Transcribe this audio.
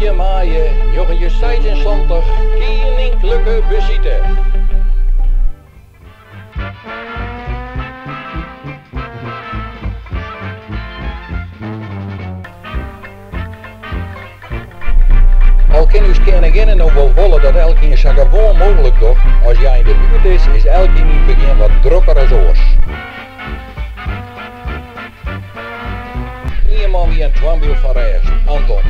je maaien, jochentje 76, koninklijke visite. Al kan u kennen nog wel volgen dat elkeen zo gewoon mogelijk toch, als jij in de buurt is elkeen in het begin wat drukker als oors. Iemand wie een twambiel van reis, Anton.